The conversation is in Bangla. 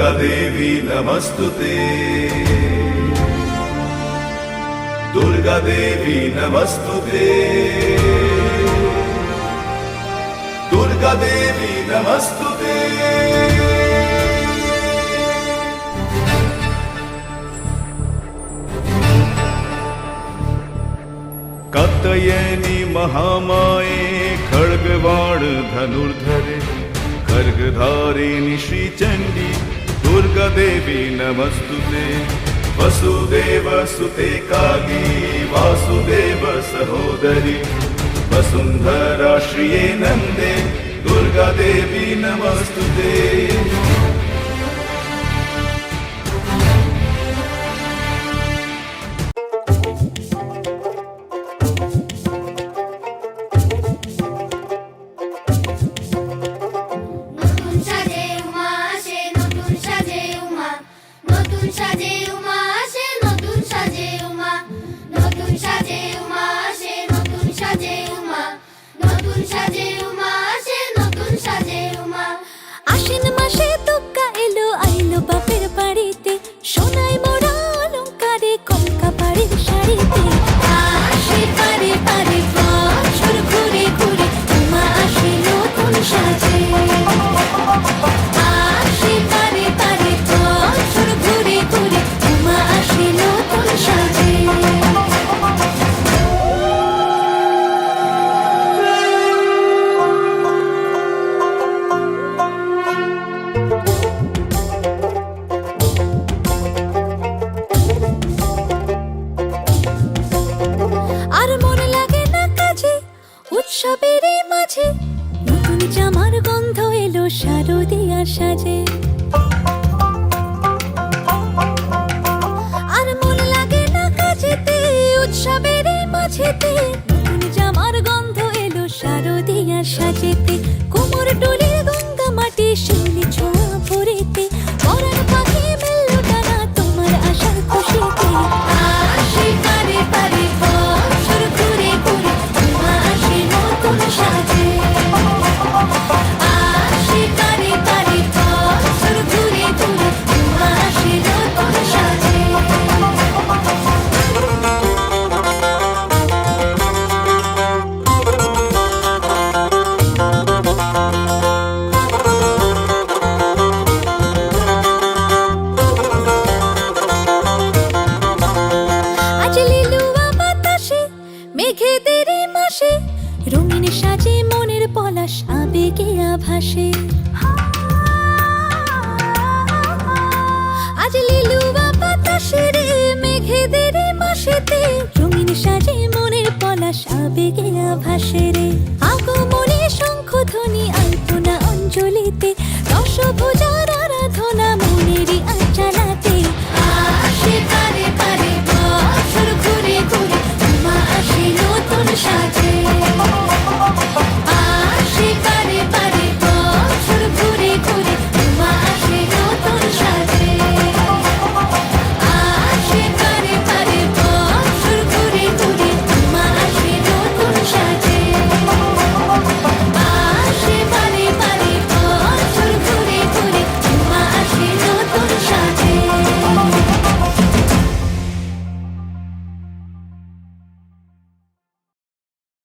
दुर्गा देवी नमस्तुते, दुर्गा देवी नमस्तुते, दुर्गा देवी नमस्तुते। कात्यायनी महामाये खड्गबाण धनुर्धरे, खड्गधारिणी श्रीचण्डी दुर्गा देवी नमस्तुते। वसुदेव सुते काली वासुदेव सहोदरी, वसुन्धरा श्रिये नन्दे दुर्गा देवी नमस्तुते। উৎসবের মাঝে নতুন জামার গন্ধ এলো শারদিয়ার সাজে, আর মন লাগে না কাজেতে। উৎসবের মাঝেতে নতুন জামার গন্ধ এলো শারদিয়ার সাজেতে। কোমর ডোলে গঙ্গা মাটি শিউলি ছোঁয়া ভরেতে, পরার পাখি মেলল টানা তোমার আশার খুশিতে। আসি পারে পারে বছর ঘুরে ঘুরে তোমা আসে নতুন সাজে। আসি পারে পারে বছর ঘুরে ঘুরে তোমা আসে নতুন সাজে। আজ লিলুয়া বাতাসে মেঘেদের মাসে, রঙিন সাজে মনের পলাশ আবেগে আভাসে। আজ লিলুয়া বাতাসে রে মেঘেদের মাসেতে, রঙিন সাজে মনের পলাশ আবেগে আভাসে রে। আগমনে শঙ্খ ধ্বনি আলপনা অঞ্জলিতে, দশভুজার আরাধনা